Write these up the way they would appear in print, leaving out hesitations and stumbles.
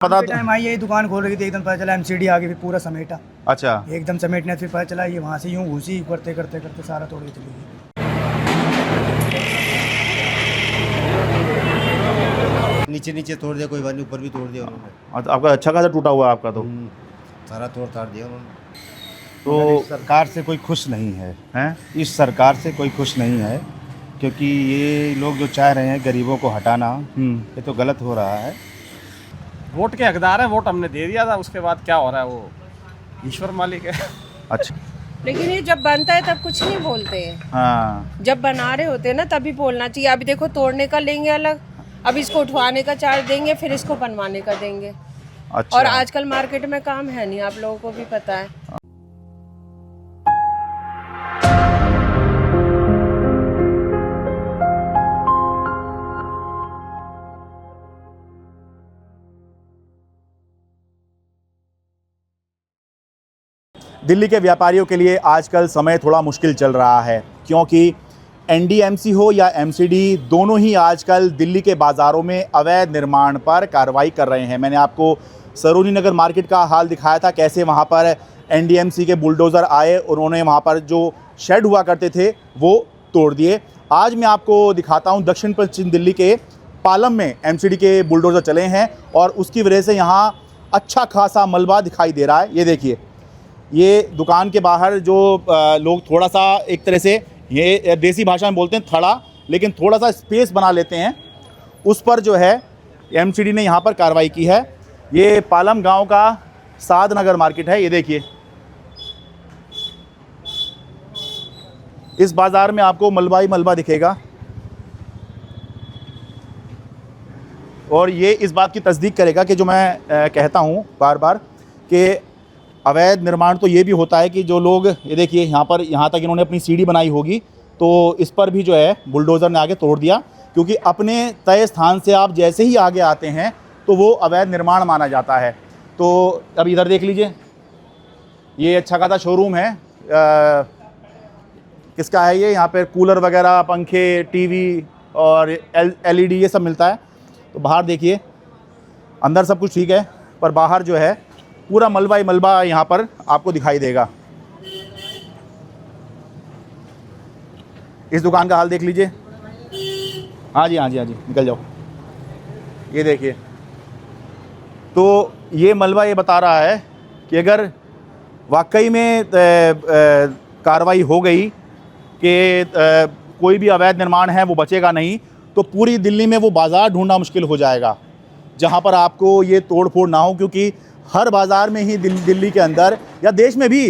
पता time I, यही दुकान खोल रही थी, एकदम पता चला एमसीडी आ गई, फिर पूरा समेटा। अच्छा, एकदम समेटने फिर पता चला ये वहाँ से यूं घुसी, करते करते करते सारा तोड़ के चली गई। नीचे नीचे तोड़ दिया, कोई बात नहीं, ऊपर भी तोड़ दिया उन्होंने। तो आपका अच्छा खासा टूटा हुआ है आपका तो। सारा तोड़ ताड़ दिया उन्होंने। तो इस सरकार से कोई खुश नहीं है, हैं? इस सरकार से कोई खुश नहीं है, क्योंकि ये लोग जो चाह रहे हैं गरीबों को हटाना, ये तो गलत हो रहा है। वोट के हकदार है, वोट हमने दे दिया था, उसके बाद क्या हो रहा है वो ईश्वर मालिक है। अच्छा, लेकिन ये जब बनता है तब कुछ नहीं बोलते हैं, हाँ, जब बना रहे होते हैं ना तभी बोलना चाहिए। अभी देखो तोड़ने का लेंगे अलग, अब इसको उठवाने का चार्ज देंगे, फिर इसको बनवाने का देंगे। अच्छा। और आजकल मार्केट में काम है नहीं, आप लोगों को भी पता है। दिल्ली के व्यापारियों के लिए आजकल समय थोड़ा मुश्किल चल रहा है, क्योंकि एनडीएमसी हो या एमसीडी, दोनों ही आजकल दिल्ली के बाज़ारों में अवैध निर्माण पर कार्रवाई कर रहे हैं। मैंने आपको सरोजनी नगर मार्केट का हाल दिखाया था, कैसे वहां पर एनडीएमसी के बुलडोज़र आए, उन्होंने वहां पर जो शेड हुआ करते थे वो तोड़ दिए। आज मैं आपको दिखाता हूं दक्षिण पश्चिम दिल्ली के पालम में एमसीडी के बुलडोज़र चले हैं और उसकी वजह से यहाँ अच्छा खासा मलबा दिखाई दे रहा है। ये देखिए, ये दुकान के बाहर जो लोग थोड़ा सा एक तरह से, ये देसी भाषा में बोलते हैं थड़ा, लेकिन थोड़ा सा स्पेस बना लेते हैं, उस पर जो है एमसीडी ने यहाँ पर कार्रवाई की है। ये पालम गांव का साध नगर मार्केट है। ये देखिए, इस बाज़ार में आपको मलबा ही मलबा दिखेगा और ये इस बात की तस्दीक करेगा कि जो मैं कहता हूँ बार बार कि अवैध निर्माण तो ये भी होता है कि जो लोग, ये देखिए यहाँ पर, यहाँ तक इन्होंने अपनी सीढ़ी बनाई होगी, तो इस पर भी जो है बुलडोज़र ने आगे तोड़ दिया, क्योंकि अपने तय स्थान से आप जैसे ही आगे आते हैं तो वो अवैध निर्माण माना जाता है। तो अब इधर देख लीजिए, ये अच्छा खासा शोरूम है। किसका है ये? यहाँ पर कूलर वगैरह, पंखे, टीवी और एलईडी ये सब मिलता है। तो बाहर देखिए, अंदर सब कुछ ठीक है, पर बाहर जो है पूरा मलबा ही मलबा यहाँ पर आपको दिखाई देगा। इस दुकान का हाल देख लीजिए। हाँ जी, हाँ जी, हाँ जी, निकल जाओ। ये देखिए, तो ये मलबा ये बता रहा है कि अगर वाकई में कार्रवाई हो गई कि कोई भी अवैध निर्माण है वो बचेगा नहीं, तो पूरी दिल्ली में वो बाज़ार ढूंढना मुश्किल हो जाएगा जहाँ पर आपको ये तोड़ फोड़ ना हो, क्योंकि हर बाज़ार में ही दिल्ली के अंदर या देश में भी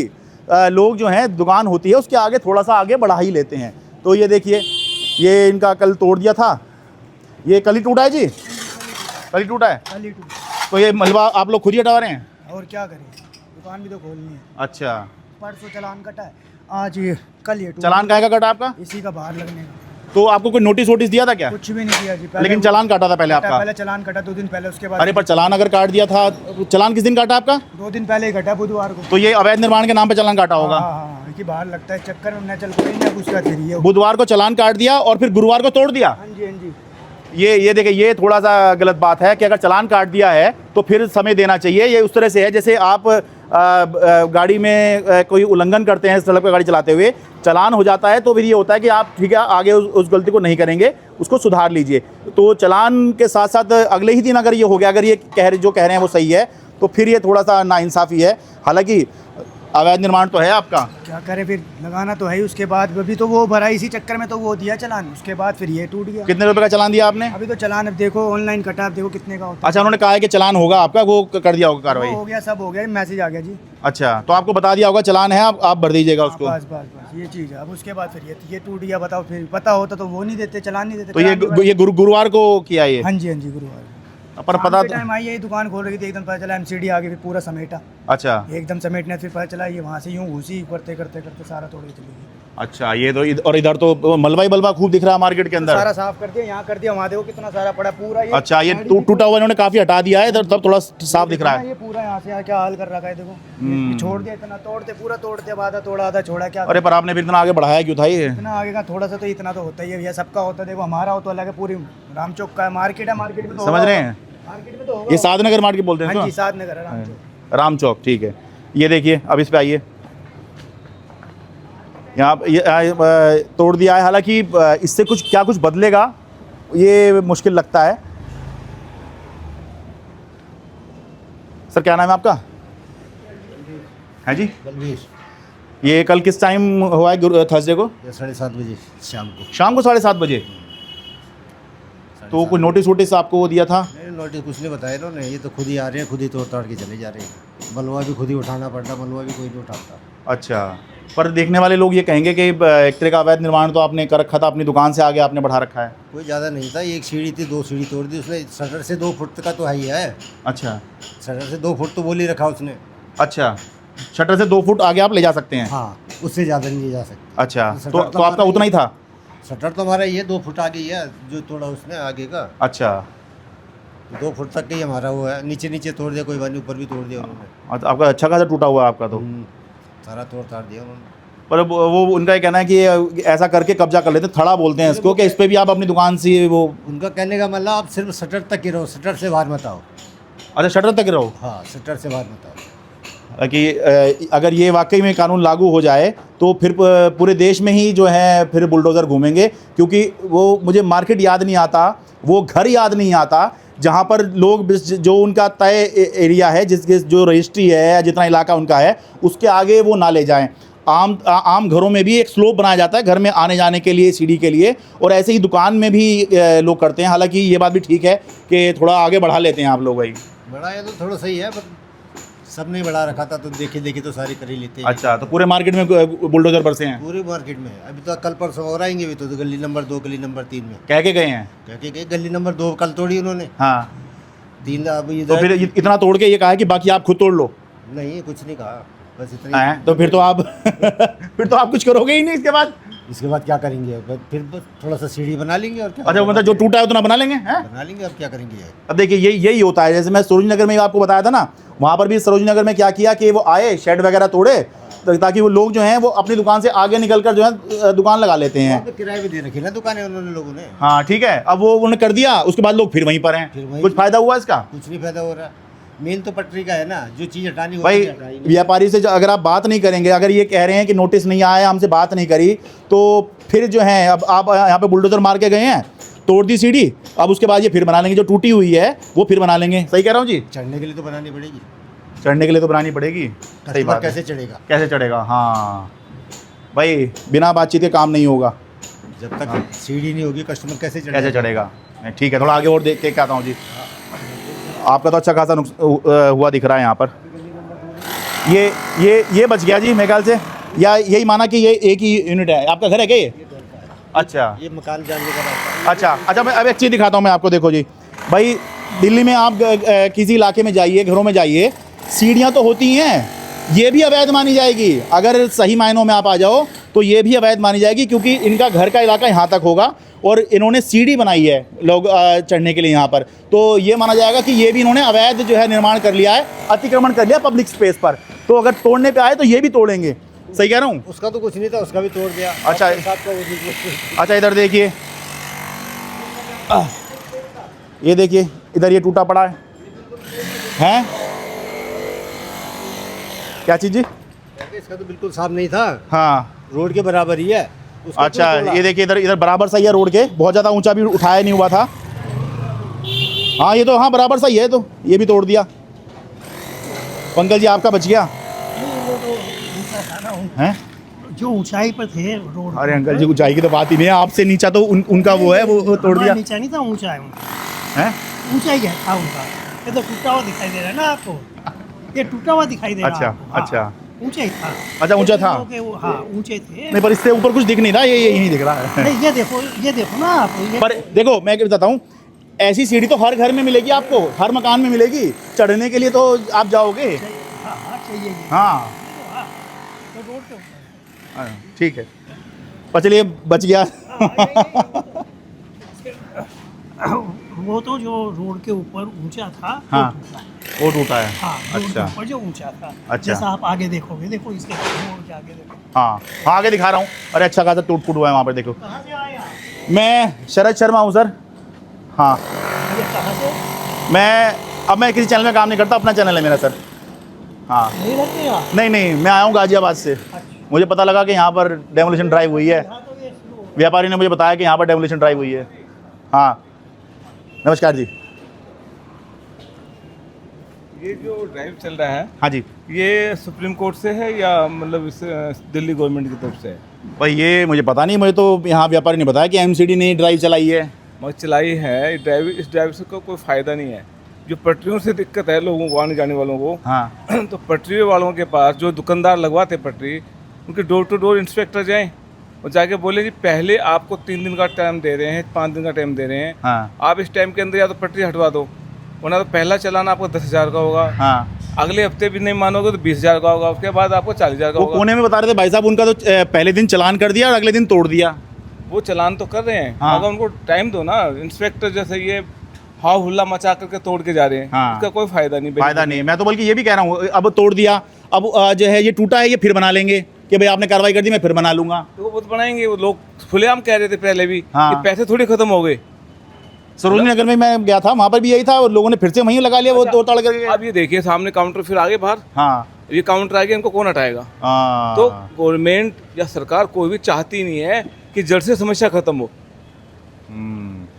लोग जो हैं, दुकान होती है उसके आगे थोड़ा सा आगे बढ़ा ही लेते हैं। तो ये देखिए, ये इनका कल तोड़ दिया था, ये कल ही टूटा है जी, कल ही टूटा है। खाली टूट, तो ये मलबा आप लोग खुद ही हटा रहे हैं? और क्या करें, दुकान भी तो खोलनी है। अच्छा, परसों चालान कटा है, आज ये कल ये टूट। चालान काहे का कटा आपका? इसी का बाहर लगने का। तो आपको कोई नोटिस वोटिस दिया था क्या? कुछ भी नहीं दिया जी। लेकिन चालान काटा था पहले आपका? पहले चालान कटा 2 दिन पहले, उसके बाद। अरे पर चालान अगर काट दिया था, चालान किस दिन काटा आपका? 2 दिन पहले ही कटा, बुधवार को। तो ये अवैध निर्माण के नाम पे चालान काटा होगा। हाँ, कि बाहर लगता है चक्कर में, न चल कोई ना उसका फिर ये। बुधवार को चालान काट दिया और फिर गुरुवार को तोड़ दिया। हाँ जी, हाँ जी। ये देखिए, ये थोड़ा सा गलत बात है कि अगर चालान काट दिया है तो फिर समय देना चाहिए। ये उस तरह से है जैसे आप गाड़ी में कोई उल्लंघन करते हैं, सड़क पर गाड़ी चलाते हुए चालान हो जाता है, तो फिर ये होता है कि आप ठीक है आगे उस गलती को नहीं करेंगे, उसको सुधार लीजिए। तो चालान के साथ साथ अगले ही दिन अगर ये हो गया, अगर ये जो कह रहे हैं वो सही है, तो फिर ये थोड़ा सा नाइंसाफ़ी है। हालांकि अवैध निर्माण तो है आपका, क्या करें, फिर लगाना तो है ही। उसके बाद अभी तो वो भरा, इसी चक्कर में तो वो दिया चालान, उसके बाद फिर ये टूट गया। कितने रुपए का चालान दिया आपने? अभी तो चालान अब देखो ऑनलाइन कटा, अब देखो कितने का होता है। अच्छा, उन्होंने कहा है कि चालान होगा आपका, वो कर दिया होगा कार्रवाई? हो गया, सब हो गया, मैसेज आ गया जी। अच्छा, तो आपको बता दिया होगा चालान है, आप भर दीजिएगा उसको। बस बस बस, ये चीज़ है। अब उसके बाद फिर ये टूट गया, बताओ, फिर पता होता तो वो नहीं देते, चालान नहीं देते। तो ये गुरुवार को किया ये? हाँ जी, हाँ जी, गुरुवार। पर पता टाइम आई, यही दुकान खोल रही थी, एकदम पता चला एमसीडी आ गई, फिर पूरा समेटा। अच्छा, एकदम समेटने फिर पता चला ये वहाँ से यूं घुसी, करते करते करते सारा तोड़ के चली गई। अच्छा, ये तो और इधर तो मलबा ही मलबा खूब दिख रहा है मार्केट के अंदर। सारा साफ कर दिया, यहाँ कर दिया, वहाँ देखो कितना सारा पड़ा पूरा। ये अच्छा, ये टूटा हुआ इन्होंने काफी हटा दिया है, इधर तब थोड़ा साफ दिख रहा है। ये पूरा यहाँ से क्या हाल कर रखा है, देखो ये छोड़ दिया, इतना तोड़ते, पूरा तोड़ते, अब आधा तोड़ा आधा छोड़ा, क्या। अरे पर आपने फिर इतना आगे बढ़ाया क्यों था ये? इतना आगे का थोड़ा सा तो इतना तो होता ही है भैया, सबका होता है। देखो हमारा हो तो अलग है, पूरी रामचौक का मार्केट है, मार्केट में तो समझ रहे हैं? मार्केट में तो होगा। ये साधनगर मार्केट बोलते हैं हाँ जी, इसको? साथ नगर आराम से। राम चौक, ठीक है। ये देखिए, अब इस पे आइए। यहाँ ये तोड़ दिया है, हालांकि इससे कुछ बदलेगा ये मुश्किल लगता है। सर क्या नाम है आपका? है जी? बलवीर, ये कल किस टाइम हुआ है थर्सडे को? ये 7:30 बजे शाम को। शाम को 7:30 बजे। तो कोई नोटिस वोटिस आपको वो दिया था? नहीं, नोटिस कुछ नहीं बताया इन्होंने, ये तो खुद ही आ रहे हैं, खुद ही तोड़ ताड़ के चले जा रहे हैं। मलबा भी खुद ही उठाना पड़ता, मलबा भी कोई नहीं उठाता। अच्छा, पर देखने वाले लोग ये कहेंगे कि एक तरह का अवैध निर्माण तो आपने कर रखा था, अपनी दुकान से आगे आपने बढ़ा रखा है। कोई ज़्यादा नहीं था, एक सीढ़ी थी, 2 सीढ़ी तोड़ दी उसने। शटर से 2 फुट का तो है ही है, अच्छा शटर से 2 फुट तो बोल ही रखा उसने। अच्छा, शटर से 2 फुट आगे आप ले जा सकते हैं? हाँ, उससे ज़्यादा नहीं ले जा सकते। अच्छा, शटर तो तो आपका हमारा उतना ही था? शटर तो हमारा ये 2 फुट आगे ही है, जो तोड़ा उसने आगे का। अच्छा, 2 फुट तक ही हमारा वो है। नीचे नीचे तोड़ दिया, कोई बात नहीं, ऊपर भी तोड़ दिया उन्होंने। आपका अच्छा खासा टूटा हुआ है आपका तो। सारा तोड़ ताड़ दिया उन्होंने। पर वो उनका ये कहना है कि ये ऐसा करके कब्जा कर लेते, थड़ा बोलते हैं इसको, कि इस पे भी आप अपनी दुकान से वो। उनका कहने का मतलब आप सिर्फ शटर तक ही रहो, शटर से बाहर मत आओ। अच्छा, शटर तक रहो। हाँ, शटर से बाहर मत आओ। कि अगर ये वाकई में कानून लागू हो जाए तो फिर पूरे देश में ही जो है फिर बुलडोज़र घूमेंगे, क्योंकि वो मुझे मार्केट याद नहीं आता, वो घर याद नहीं आता जहाँ पर लोग जो उनका तय एरिया है, जिसके जो रजिस्ट्री है या जितना इलाका उनका है, उसके आगे वो ना ले जाएं। आम घरों में भी एक स्लोप बनाया जाता है घर में आने जाने के लिए, सीढ़ी के लिए, और ऐसे ही दुकान में भी लोग करते हैं। हालांकि ये बात भी ठीक है कि थोड़ा आगे बढ़ा लेते हैं आप लोग भाई। बढ़ाया तो थोड़ा सही है, पर सब नहीं बढ़ा रखा था, तो देखे देखे तो सारी कर ही लेते हैं। अच्छा, तो पूरे मार्केट में बुलडोज़र बरसे हैं? पूरी मार्केट में अभी तो कल परसों और आएंगे भी, तो गली नंबर 2, गली नंबर 3 में कह के गए हैं? कह के गए। गली नंबर 2 कल तोड़ी उन्होंने, हाँ, 3 अभी तो फिर इतना तोड़ के ये कहा है कि बाकी आप खुद तोड़ लो? नहीं, कुछ नहीं कहा, बस इतना। हैं, तो फिर तो आप फिर तो आप कुछ करोगे ही नहीं इसके बाद? इसके बाद क्या करेंगे? फिर बस थोड़ा सा सीढ़ी बना लेंगे और क्या। अच्छा, मतलब जो टूटा है उतना बना लेंगे हैं? बना लेंगे, अब क्या करेंगे। अब देखिए, यही होता है। जैसे मैं सरोजनी नगर में आपको बताया था ना, वहाँ पर भी सरोजनी नगर में क्या किया कि वो आए, शेड वगैरह तोड़े, ताकि वो लोग जो हैं वो अपनी दुकान से आगे निकल कर जो है दुकान लगा लेते हैं। तो किराए भी दे रखी ना दुकानें उन्होंने, लोगों ने। हाँ ठीक है, अब वो उन्होंने कर दिया, उसके बाद लोग फिर वहीं पर हैं। कुछ फायदा हुआ इसका? कुछ नहीं फायदा हो रहा। मेन तो पटरी का है ना, जो चीज़ हटानी हो भाई, व्यापारी से अगर आप बात नहीं करेंगे, अगर ये कह रहे हैं कि नोटिस नहीं आया, हमसे बात नहीं करी, तो फिर जो है अब आप यहाँ पे बुलडोजर मार के गए हैं, तोड़ दी सीढ़ी, अब उसके बाद ये फिर बना लेंगे, जो टूटी हुई है वो फिर बना लेंगे। सही कह रहा हूँ जी? चढ़ने के लिए तो बनानी पड़ेगी। चढ़ने के लिए तो बनानी पड़ेगी, सही बात है। कैसे चढ़ेगा? कैसे चढ़ेगा? हाँ भाई, बिना बातचीत के काम नहीं होगा। जब तक सीढ़ी नहीं होगी, कस्टमर कैसे चढ़ेगा? कैसे चढ़ेगा? ठीक है, थोड़ा आगे और देख के आता हूँ जी। आपका तो अच्छा खासा हुआ दिख रहा है यहाँ पर। ये बच गया जी मेरे ख्याल से, या यही माना कि ये एक ही यूनिट है? आपका घर है क्या ये? अच्छा ये मकान जानने का रास्ता। अच्छा, मैं अब एक चीज़ दिखाता हूँ मैं आपको। देखो जी भाई, दिल्ली में आप किसी इलाके में जाइए, घरों में जाइए, सीढ़ियाँ तो होती हैं, ये भी अवैध मानी जाएगी। अगर सही मायनों में आप आ जाओ तो ये भी अवैध मानी जाएगी, क्योंकि इनका घर का इलाका यहाँ तक होगा और इन्होंने सीढ़ी बनाई है लोग चढ़ने के लिए यहाँ पर, तो ये माना जाएगा कि ये भी इन्होंने अवैध जो है निर्माण कर लिया है, अतिक्रमण कर लिया पब्लिक स्पेस पर। तो अगर तोड़ने पे आए तो ये भी तोड़ेंगे। सही कह रहा हूँ? उसका तो कुछ नहीं था, उसका भी तोड़ दिया। अच्छा, अच्छा, इधर देखिए, ये देखिए, इधर ये टूटा पड़ा है। हैं? क्या चीज़ जी? इसका तो बिल्कुल साफ नहीं था। हाँ, रोड के बराबर ही है। अच्छा, ये देखिए, इधर बराबर सही है रोड के, बहुत ज़्यादा ऊंचा भी उठाया नहीं हुआ था। हाँ, ये तो हाँ बराबर सही है, तो ये भी तोड़ दिया। पंकज जी, आपका बच गया हैं? जो ऊंचाई पर थे रोड। अरे अंकल जी, ऊंचाई की तो बात ही नहीं है, आपसे नीचा तो उनका वो है, वो तोड़ दिया। नीचा नहीं था, ऊंचा है हैं? ऊंचाई है था उनका। ये तो टूटा हुआ दिखाई दे रहा है ना आपको, ये टूटा हुआ दिखाई दे रहा है अच्छा, आपको। हाँ, अच्छा, ऊंचा ही था। अच्छा, ऊंचा था। हाँ, ऊंचे थे। नहीं, पर इससे ऊपर कुछ दिख नहीं रहा, ये यहीं दिख रहा है। नहीं, ये देखो ना आप। पर देखो, मैं क्या बताता हूँ, ऐसी सीढ़ी तो हर घर में मिलेगी आपको, हर मकान में मिलेगी। चढ़ने के लिए तो आप जाओगे। हाँ, चाहिए। हाँ, तो रोड के ऊपर। हाँ, ठीक है, पर चलिए बच गया। वो तो जो रोड के ऊपर ऊंचा था, हाँ, वो टूटा है। हाँ, रोड के अच्छा, ऊपर जो ऊंचा था। अच्छा। जैसा आप आगे देखोगे, देखो इसके रोड के आगे देखो। हाँ, आगे दिखा रहा हूँ। अरे अच्छा खासा टूट फूट हुआ है वहाँ पर, देखो। कहाँ से आए आप? मैं शरद शर्मा हूँ सर। हाँ, ये कहाँ से? अब मैं किसी चैनल में काम नहीं करता, अपना चैनल है मेरा सर। हाँ नहीं रहते यहाँ? नहीं, मैं आया हूँ गाजियाबाद से। मुझे पता लगा कि यहाँ पर डेमोलिशन ड्राइव हुई है, व्यापारी ने मुझे बताया कि यहाँ पर डेमोलिशन ड्राइव हुई है। हाँ नमस्कार जी। ये जो ड्राइव चल रहा है, हाँ जी ये सुप्रीम कोर्ट से है या मतलब इस दिल्ली गवर्नमेंट की तरफ से है? भाई ये मुझे पता नहीं, मुझे तो यहाँ व्यापारी ने बताया कि एमसीडी ने ड्राइव चलाई है। मगर चलाई है इस ड्राइव से कोई फ़ायदा नहीं है। जो पटरियों से दिक्कत है लोगों को, आने जाने वालों को, हाँ तो पटरी वालों के पास जो दुकानदार लगवाते पटरी, उनके डोर टू डोर इंस्पेक्टर जाएं और जाके बोले जी पहले आपको 3 दिन का टाइम दे रहे हैं, 5 दिन का टाइम दे रहे हैं, हाँ आप इस टाइम के अंदर या तो पटरी हटवा दो, वरना तो पहला चालान आपको 10,000 का होगा, हाँ। अगले हफ्ते भी नहीं मानोगे तो 20,000 का होगा, उसके बाद आपको 40,000 का वो होगा। कोने में बता रहे थे भाई साहब, उनका तो पहले दिन चालान कर दिया और अगले दिन तोड़ दिया। वो चालान तो कर रहे हैं, हाँ। अगर उनको टाइम दो ना। इंस्पेक्टर जैसे ये हाव हुल्ला मचा करके तोड़ के जा रहे हैं, हाँ। उसका कोई फायदा नहीं। फायदा नहीं। मैं तो बल्कि ये भी कह रहा हूँ, अब तोड़ दिया, अब जो है ये टूटा है, ये फिर बना लेंगे कि भाई आपने कार्रवाई कर दी, मैं फिर बना लूंगा। तो वो बनाएंगे, वो लोग खुलेआम कह रहे थे पहले भी हाँ। कि पैसे थोड़ी खत्म हो गए। सरोजनी नगर में मैं गया था, वहाँ पर भी यही था, और लोगों ने फिर से वहीं लगा लिया वो तोड़ ताड़ करके। अब ये देखिए सामने काउंटर फिर आगे बाहर, हाँ ये काउंटर आ गया, इनको कौन हटाएगा? हाँ। तो गवर्नमेंट या सरकार कोई भी चाहती नहीं है कि जड़ से समस्या खत्म हो।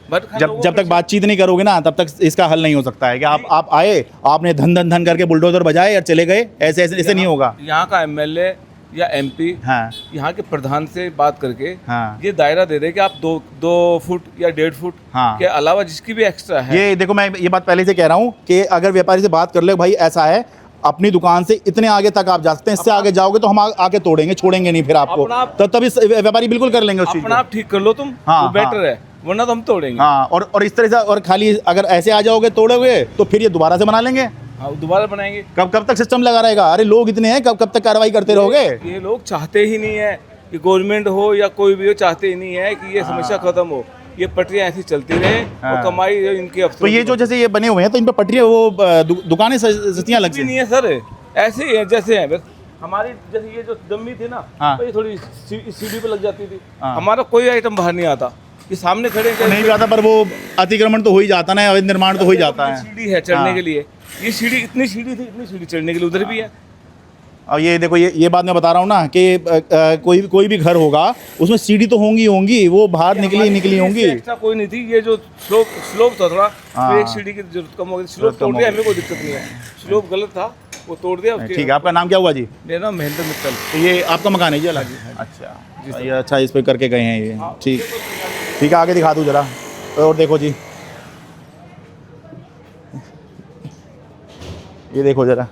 बट जब तक बातचीत नहीं करोगे ना, तब तक इसका हल नहीं हो सकता है कि आप आए, आपने धन धन धन करके बुलडोजर बजाए और चले गए, ऐसे नहीं होगा। यहाँ का एमएलए या एमपी हाँ यहाँ के प्रधान से बात करके हाँ। ये दायरा दे दे कि आप 2 फुट या 1.5 फुट हाँ। के अलावा जिसकी भी एक्स्ट्रा है। ये देखो, मैं ये बात पहले से कह रहा हूँ कि अगर व्यापारी से बात कर ले, भाई ऐसा है, अपनी दुकान से इतने आगे तक आप जा सकते हैं, इससे आगे जाओगे तो हम आके तोड़ेंगे, छोड़ेंगे नहीं फिर आपको। तभी व्यापारी बिल्कुल कर लेंगे उस चीज अपना आप ठीक कर लो तुम, हाँ, वो बेटर हाँ। है, वरना तो हम तोड़ेंगे। हाँ, और इस तरह से, और खाली अगर ऐसे आ जाओगे तोड़ोगे तो फिर ये दोबारा से बना लेंगे। हाँ, दोबारा बनाएंगे। कब तक सिस्टम लगा रहेगा? अरे लोग इतने हैं, कब तक कार्रवाई करते रहोगे? ये लोग चाहते ही नहीं है कि गवर्नमेंट हो या कोई भी हो, चाहते ही नहीं है कि ये समस्या खत्म हो। ये पटरियां ऐसी चलती रहे और कमाई इनके अफसरों तो ये जो जैसे ये बने हुए हैं, तो इन पर पटरियां, वो दुकानें सस्तियां लग भी नहीं है सर, ऐसे ही है जैसे है। बस हमारी जैसे ये जो डम्मी थी ना, हाँ। तो ये थोड़ी सीढ़ी पे लग जाती थी, हाँ। हमारा कोई आइटम बाहर नहीं आता। ये सामने खड़े नहीं भी आता, पर वो अतिक्रमण तो हो ही जाता ना, अवैध निर्माण तो हो ही जाता है। सीढ़ी है चढ़ने हाँ। के लिए, ये सीढ़ी इतनी सीढ़ी थी, इतनी सीढ़ी चढ़ने के लिए उधर भी है। और ये देखो, ये बात मैं बता रहा हूँ ना कि कोई भी घर होगा उसमें सीढ़ी तो होंगी, वो बाहर निकली होंगी। एक्स्ट्रा कोई नहीं थी, ये जो स्लोप था थोड़ा, हाँ। तो एक सीढ़ी की जरूरत कम हो गई, स्लोप तोड़ दिया, हमें कोई दिक्कत नहीं है। स्लोप गलत था, वो तोड़ दिया। ठीक है, आपका नाम क्या हुआ जी? मेरा नाम महेंद्र मित्तल। तो ये आपका मकान है जी अलग? अच्छा, ये अच्छा, इस पे करके गए हैं ये। ठीक है, आगे दिखा दूँ जरा। और देखो जी, ये देखो जरा,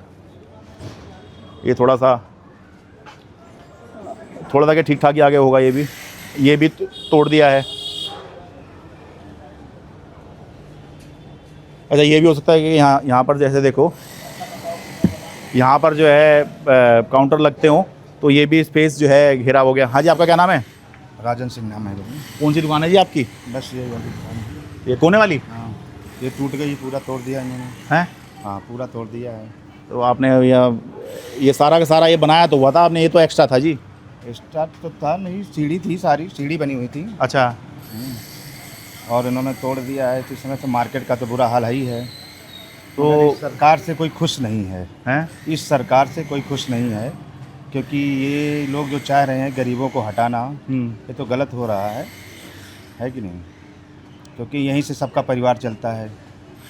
ये थोड़ा सा कि ठीक ठाक ही आगे होगा। ये भी तोड़ दिया है। अच्छा, ये भी हो सकता है कि यहाँ पर जैसे देखो, यहाँ पर जो है काउंटर लगते हो, तो ये भी स्पेस जो है घेरा हो गया। हाँ जी, आपका क्या नाम है? राजन सिंह नाम है मेरा। कौन सी दुकान है जी आपकी? बस ये वाली दुकान है। ये कोने वाली? हाँ, ये टूट गई, पूरा तोड़ दिया इन्होंने। हैं? हाँ, पूरा तोड़ दिया है। तो आपने ये सारा का सारा ये बनाया तो हुआ था आपने? ये तो एक्स्ट्रा था जी। स्टार्ट तो था नहीं, सीढ़ी थी, सारी सीढ़ी बनी हुई थी। अच्छा, और इन्होंने तोड़ दिया है, तो इस समय तो मार्केट का तो बुरा हाल ही है। तो मगर इस सरकार से कोई खुश नहीं है, हैं? इस सरकार से कोई खुश नहीं है, क्योंकि ये लोग जो चाह रहे हैं गरीबों को हटाना, ये तो गलत हो रहा है कि नहीं? क्योंकि यहीं से सबका परिवार चलता है,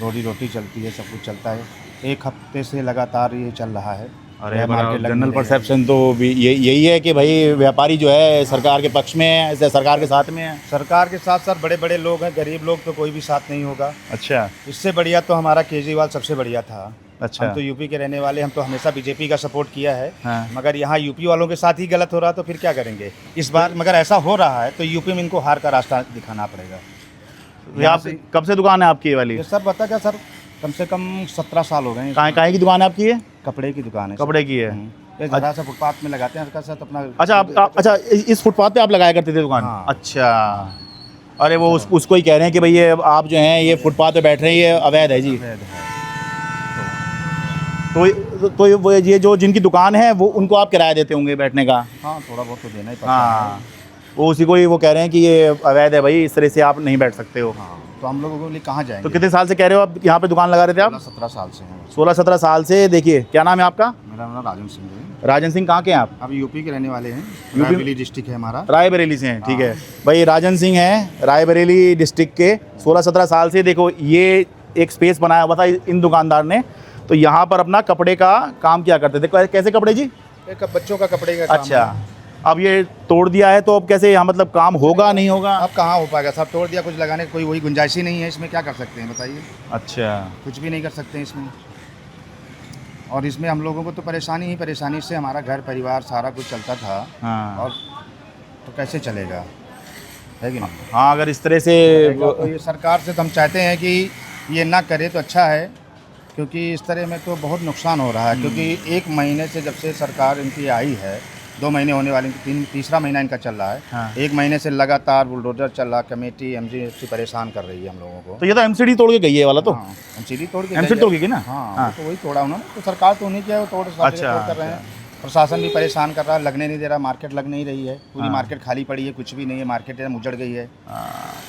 रोटी चलती है, सब कुछ चलता है। एक हफ्ते से लगातार ये चल रहा है। अरे जनरल परसेप्शन तो भी यही है कि भाई व्यापारी जो है सरकार के पक्ष में है, सरकार के साथ में है। सरकार के साथ साथ बड़े बड़े लोग हैं, गरीब लोग तो कोई भी साथ नहीं होगा। अच्छा, इससे बढ़िया तो हमारा केजरीवाल सबसे बढ़िया था। अच्छा। हम तो यूपी के रहने वाले, हम तो हमेशा बीजेपी का सपोर्ट किया है। हाँ। मगर यहाँ यूपी वालों के साथ ही गलत हो रहा, तो फिर क्या करेंगे इस बार? मगर ऐसा हो रहा है तो यूपी में इनको हार का रास्ता दिखाना पड़ेगा। यहाँ से कब से दुकान है आपकी ये वाली? ये सर बता क्या सर, कम से कम 17 साल हो गए हैं। कहाँ की दुकान है आपकी? ये कपड़े की दुकान है। कपड़े की है। ये जरा सा फुटपाथ में लगाते हैं हल्का सा, तो अपना। अच्छा, आप अच्छा इस फुटपाथ पे आप लगाया करते थे दुकान? हाँ। अच्छा, अरे वो उसको ही कह रहे हैं कि भाई ये आप जो हैं ये फुटपाथ पे बैठ रहे हैं, ये अवैध है जी। अवैध है। तो ये जो जिनकी दुकान है वो उनको आप किराया देते होंगे बैठने का? हाँ, थोड़ा बहुत तो देना ही पड़ता है। हाँ, वो उसी को ही वो कह रहे हैं कि ये अवैध है भाई, इस तरह से आप नहीं बैठ सकते हो। हाँ। तो हम लोगों के लिए कहाँ तो जाएंगे। कितने साल से कह रहे हो आप यहाँ पे दुकान लगा रहे थे आप? 17 साल से हैं। 16-17 साल से। देखिए, क्या नाम है आपका? मेरा नाम राजन सिंह है। राजन सिंह, कहाँ के हैं आप? अब यूपी के रहने वाले हैं, यूपी रायबरेली डिस्ट्रिक्ट है हमारा। रायबरेली से हैं, ठीक है भाई। राजन सिंह हैं रायबरेली डिस्ट्रिक्ट के, 16-17 साल से। देखो, ये एक स्पेस बनाया हुआ था इन दुकानदार ने, तो यहाँ पर अपना कपड़े का काम किया करते थे। कैसे कपड़े जी? एक बच्चों का कपड़े का काम अच्छा, है। अब ये तोड़ दिया है तो अब कैसे यहाँ मतलब काम होगा नहीं होगा? अब कहाँ हो पाएगा, सब तोड़ दिया, कुछ लगाने की कोई वही गुंजाइश ही नहीं है। इसमें क्या कर सकते हैं बताइए, अच्छा, कुछ भी नहीं कर सकते हैं इसमें। और इसमें हम लोगों को तो परेशानी ही परेशानी से हमारा घर परिवार सारा कुछ चलता था। हाँ और तो कैसे चलेगा, है कि नहीं। हाँ, अगर इस तरह से तो ये सरकार से तो हम चाहते हैं कि ये ना करे तो अच्छा है, क्योंकि इस तरह में तो बहुत नुकसान हो रहा है। क्योंकि 1 महीने से जब से सरकार इनकी आई है, 2 महीने होने वाले, तीसरा महीना इनका चल रहा है। हाँ। 1 महीने से लगातार बुलडोजर चल रहा, कमेटी एमजीएफसी परेशान कर रही है हम लोगों को। तो ये तो एमसीडी तोड़ के गई है ये वाला तो। हाँ, एमसीडी तोड़ के एमसीडी तोड़ के गई ना? हाँ, वो तो वही तोड़ा उन्होंने, तो सरकार तो उन्हीं की है, वो तोड़ सारे अच्छा, तोड़ कर रहे हैं। प्रशासन भी परेशान कर रहा है, लगने नहीं दे रहा, मार्केट लग नहीं रही है, पूरी मार्केट खाली पड़ी है, कुछ भी नहीं है, मार्केट एकदम उजड़ गई है।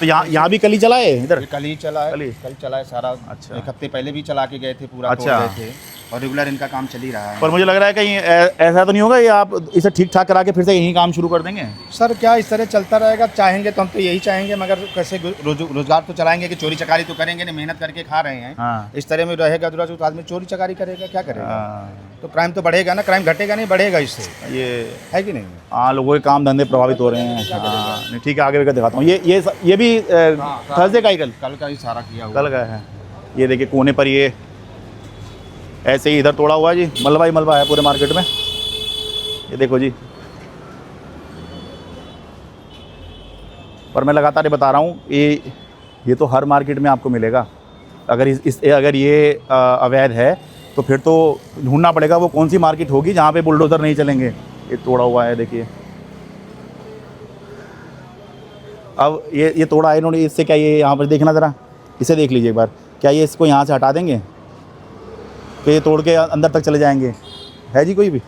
तो यहाँ भी कल ही चला है इधर? ये कल ही चला है, कल चला है सारा। अच्छा। 1 हफ्ते पहले भी चला के गए थे, पूरा तोड़ अच्छा। गए थे, और रेगुलर इनका काम चल ही रहा है। पर मुझे लग रहा है कहीं ऐसा तो नहीं होगा ये आप इसे ठीक ठाक करा के फिर से यहीं काम शुरू कर देंगे? सर क्या इस तरह चलता रहेगा? चाहेंगे तो हम तो यही चाहेंगे, मगर कैसे रोजगार तो चलाएंगे कि चोरी चकारी तो करेंगे नहीं, मेहनत करके खा रहे हैं। हाँ। इस तरह में रहेगा तो आदमी चोरी चकारी करेगा, क्या करेगा? हाँ, तो क्राइम तो बढ़ेगा ना, क्राइम घटेगा नहीं, बढ़ेगा इससे, ये है कि नहीं। हाँ, लोगों के काम धंधे प्रभावित हो रहे हैं। हाँ, नहीं, ठीक है, आगे भी दिखाता हूँ। ये भी थर्सडे का ही कल का ही सारा किया हुआ। कल का है। ये देखिए कोने पर ये ऐसे ही इधर तोड़ा हुआ है जी, मलबा ही मलबा है पूरे मार्केट में। ये देखो जी, पर मैं लगातार ये बता रहा हूँ, ये तो हर मार्केट में आपको मिलेगा। अगर अगर ये अवैध है तो फिर तो ढूंढना पड़ेगा वो कौन सी मार्केट होगी जहाँ पे बुलडोज़र नहीं चलेंगे। ये तोड़ा हुआ है देखिए। अब ये तोड़ा है इन्होंने, इससे क्या ये यहाँ पर देखना ज़रा, इसे देख लीजिए एक बार, क्या ये इसको यहाँ से हटा देंगे तो ये तोड़ के अंदर तक चले जाएंगे? है जी कोई भी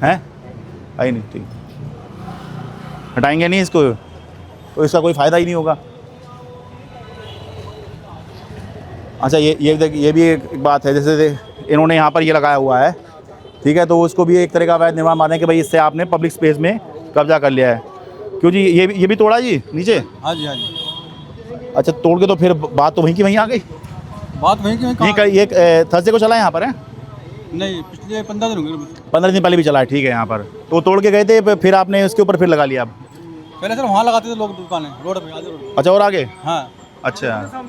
है? आई नहीं, ठीक, हटाएंगे नहीं इसको तो इसका कोई फ़ायदा ही नहीं होगा। अच्छा, ये भी एक बात है, जैसे इन्होंने यहाँ पर ये लगाया हुआ है, ठीक है, तो उसको भी एक तरह का अवैध निर्माण माने कि भाई इससे आपने पब्लिक स्पेस में कब्जा कर लिया है। क्यों जी, ये भी तोड़ा जी नीचे? हाँ जी, हाँ जी। अच्छा, तोड़ के तो फिर बात तो वहीं की वहीं आ गई। बात वहीं की ये थर्सडे को चला है यहाँ पर? है नहीं, पिछले 15 दिन हो गए। 15 दिन पहले भी चला है, ठीक है। यहाँ पर तो तोड़ के गए थे, फिर आपने उसके ऊपर फिर लगा लिया अब? पहले सर वहाँ लगाते थे लोग दुकानें, रोड पे, आगे रोड पे। अच्छा, और आगे? हाँ, अच्छा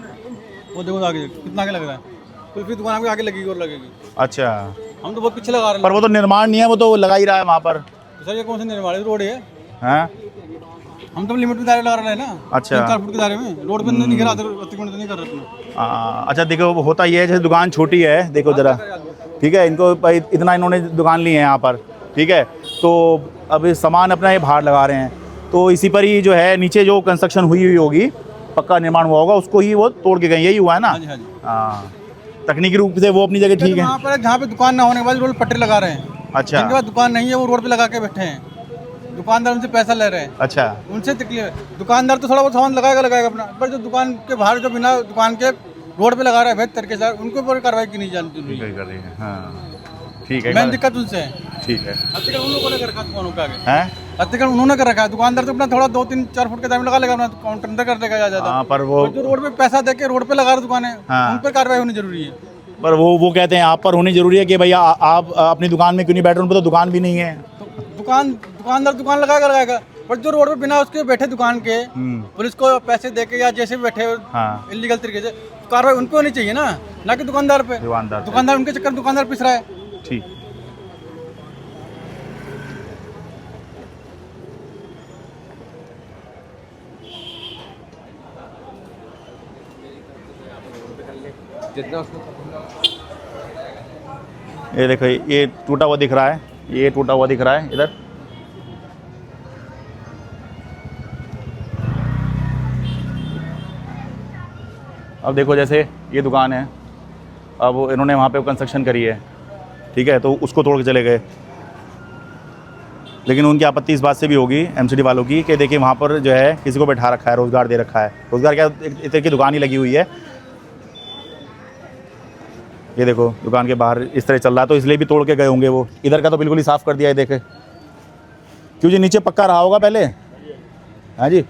वो देखो आगे कितना आगे लग रहा है, फिर दुकान आपके आगे लगेगी और लगेगी। अच्छा, हम तो बहुत पीछे लगा रहे पर वो तो निर्माण नहीं है, वो तो लगा ही रहा है वहाँ पर। हैं। सर ये कौन सा निर्माण है, रोड है। हैं? हम तो लिमिट में दायरे लगा रहे हैं ना। अच्छा। 3-4 फुट के दायरे में, रोड पे नहीं गिरा, अतिक्रमण तो नहीं कर रहे। अच्छा, देखो वो होता ये है, जैसे दुकान छोटी है, देखो ज़रा, ठीक है, इनको भाई इतना इन्होंने दुकान ली है यहाँ पर, ठीक है, तो अब सामान अपना ये बाहर लगा रहे हैं, तो इसी पर ही जो है नीचे जो कंस्ट्रक्शन हुई होगी, पक्का निर्माण हुआ होगा, उसको ही वो तोड़ के गए, यही हुआ है ना? हाँ जी, हाँ जी। हाँ, तकनीकी रूप से वो अपनी जगह ठीक है। वहाँ पर जहाँ पे दुकान ना होने के बाद रोड पट्टे लगा रहे हैं। अच्छा, जिनके पास दुकान नहीं है वो रोड पे लगा के बैठे हैं, दुकानदार उनसे पैसा ले रहे हैं। अच्छा, उनसे तकलीफ है, दुकानदार तो थोड़ा बहुत सामान लगाएगा अपना, पर जो दुकान के बाहर जो बिना दुकान के रोड पे लगा रहा है बेहतर तरीके से, उनके ऊपर कार्रवाई की नहीं जानी चाहिए। कर रही है। हाँ, ठीक है, मेन दिक्कत उनसे है। ठीक है। अतिक्रमण उन लोगों ने कर रखा है दुकानों के आगे, हैं? अतिक्रमण उन्होंने कर रखा है। दुकानदार तो अपना थोड़ा 2-3-4 फुट के दाम लगा लेगा, अपना काउंटर अंदर कर देगा ज्यादा। हाँ, पर वो जो रोड पे पैसा दे के रोड पे लगा रहे दुकानें, हाँ। उन पर कार्रवाई होनी जरूरी है। पर वो कहते हैं आप पर होनी जरूरी है कि भैया आप अपनी दुकान में क्यों नहीं बैठ रहे? उन पर तो दुकान भी नहीं है। तो दुकानदार दुकान लगाएगा, पर जो रोड पे बिना उसके बैठे दुकान के, पुलिस को पैसे दे के या जैसे भी बैठे हाँ, इलीगल तरीके से, कार्रवाई उन पे होनी चाहिए ना कि दुकानदार पे। दुकानदार उनके चक्कर दुकानदार पिस रहा है। ठीक। ये देखो, ये टूटा हुआ दिख रहा है, ये टूटा हुआ दिख रहा है इधर। अब देखो, जैसे ये दुकान है, अब इन्होंने वहाँ पे कंस्ट्रक्शन करी है, ठीक है, तो उसको तोड़ के चले गए। लेकिन उनकी आपत्ति इस बात से भी होगी एमसीडी वालों की कि देखिए वहाँ पर जो है किसी को बैठा रखा है, रोज़गार दे रखा है। रोज़गार क्या, एक तरह की दुकान ही लगी हुई है। ये देखो दुकान के बाहर इस तरह चल रहा है, तो इसलिए भी तोड़ के गए होंगे वो। इधर का तो बिल्कुल ही साफ़ कर दिया है, देखे क्यों जी, नीचे पक्का रहा होगा पहले। हाँ जी,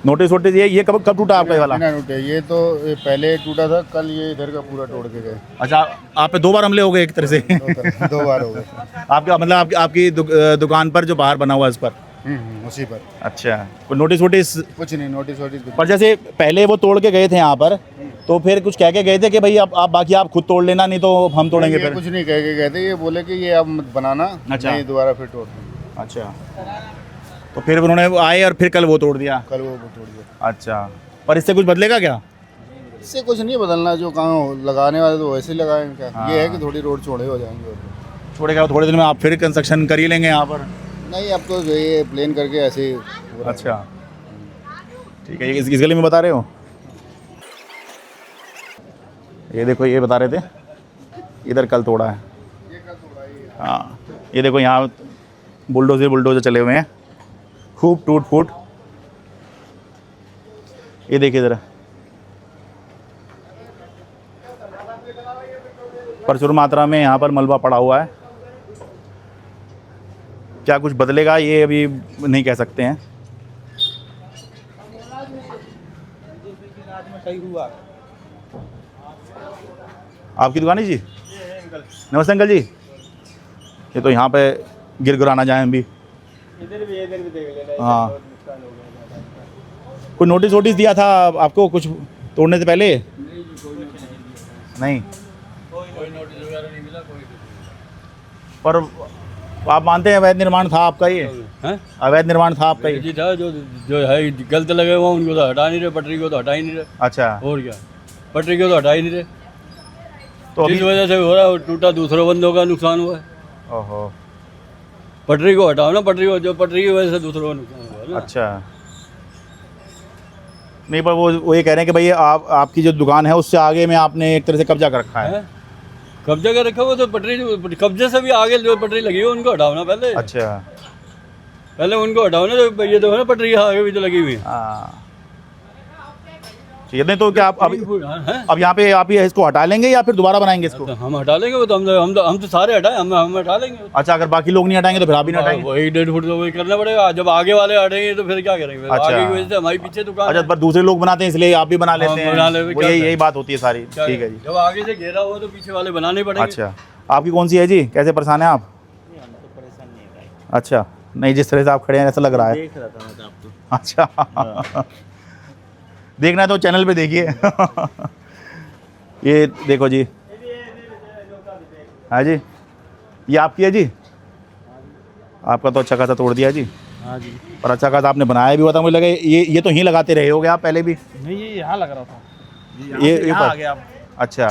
नोटिस वोटिस ये कब टूटा आपका ये वाला? बिना टूटे, ये तो पहले टूटा था, कल ये इधर का पूरा तोड़ के गए। अच्छा, आप पे 2 बार हमले हो गए एक तरह से। 2 बार हो गए। आपका मतलब आपकी दुकान पर जो बाहर बना हुआ है उस पर? उसी पर। अच्छा, कोई नोटिस वोटिस? कुछ नहीं, नोटिस वोटिस कुछ पर जैसे पहले वो तोड़ के गए थे यहाँ पर, तो फिर कुछ कह के गए थे कि भाई आप बाकी आप खुद तोड़ लेना, नहीं तो हम तोड़ेंगे नहीं, ये फिर? कुछ नहीं कह के गए थे, ये बोले कि ये आप मत बनाना। अच्छा। नहीं, दोबारा फिर तोड़ देंगे। अच्छा, तो फिर उन्होंने आए और फिर कल वो तोड़ दिया? कल वो तोड़ दिया। अच्छा, पर इससे कुछ बदलेगा क्या? इससे कुछ नहीं बदलना, जो कहाँ लगाने वाले तो वैसे ही लगाएंगे क्या। हाँ। ये है कि थोड़ी रोड चौड़े हो जाएंगे और छोड़ेगा, थोड़े दिन में आप फिर कंस्ट्रक्शन कर ही लेंगे यहाँ पर? नहीं, अब तो जो ये प्लेन करके ऐसे ही हो रहा है। अच्छा, ठीक है। इस गली में बता रहे हो? ये देखो, ये बता रहे थे इधर कल तोड़ा है। हाँ, ये देखो यहाँ बुलडोजर चले हुए हैं, खूब टूट फूट। ये देखिए ज़रा, प्रचुर मात्रा में यहाँ पर मलबा पड़ा हुआ है। क्या कुछ बदलेगा ये अभी नहीं कह सकते हैं। आपकी दुकान है जी? नमस्ते अंकल जी। ये तो यहाँ पे गिर गिराना जाए हम भी। इधर भी देख लेना। हाँ, कोई नोटिस वोटिस दिया था आपको कुछ तोड़ने से पहले? नहीं, कोई नोटिस वगैरह नहीं मिला। पर आप मानते हैं अवैध निर्माण था आपका ये? अवैध निर्माण था आपका ये? जी था, जो है गलत लगे हुआ उनको तो हटा नहीं रहे, पटरी को तो हटा ही नहीं रहे। अच्छा, और क्या, पटरी को तो हटा ही नहीं रहे, तो इस वजह से हो रहा है, टूटा, दूसरों बंदों का नुकसान हुआ है। ओहो, पटरी को हटाओ ना, पटरी को, जो पटरी की वजह से दूसरों को नुकसान हुआ है ना। अच्छा। नहीं, पर वो ये कह रहे हैं कि भाई आपकी जो दुकान है उससे आगे में आपने एक तरह से कब्जा कर रखा है। कब्जा कर रखा हुआ, तो पटरी, कब्जे से भी आगे जो पटरी लगी हुई उनको हटाओ ना पहले। अच्छा, पहले उनको हटाओ ना, जो ये तो है ना पटरी आगे भी तो लगी हुई है। हाँ, ठीक है। नहीं तो क्या आप हैं? अब यहाँ पे आप ये इसको हटा लेंगे या फिर दोबारा बनाएंगे इसको? तो हम हटा लेंगे, वो तो हम तो सारे हटाए, हम हटा लेंगे। अच्छा, अगर बाकी लोग नहीं हटाएंगे तो फिर आप भी नहीं हटाएंगे? वो 1-1.5 फुट तो वही करना पड़ेगा, जब आगे वाले हटेंगे तो फिर क्या करेंगे। अच्छा। आगे की वजह से हमारी पीछे दुकान अच्छा, पर दूसरे लोग बनाते हैं इसलिए आप भी बना लेते हैं? बना ले, वो क्या यही बात होती है सारी। क्या ठीक है जी। जब आगे से घेरा हुआ तो पीछे वाले बनाने पड़ेंगे। अच्छा, आपकी कौन सी है जी? कैसे परेशान है आप? अच्छा, नहीं, जिस तरह से आप खड़े हैं ऐसा लग रहा है। देख रहा था मैं आपको। अच्छा, देखना है तो चैनल पे देखिए। ये देखो जी। हाँ जी, ये आपकी है जी? आपका तो अच्छा खासा तोड़ दिया जी। हाँ जी। पर अच्छा खासा आपने बनाया भी हुआ था, मुझे लगे ये तो ही लगाते रहे होगे आप पहले भी? नहीं, ये यहाँ लग रहा था, ये यहाँ पर? आ गया। अच्छा,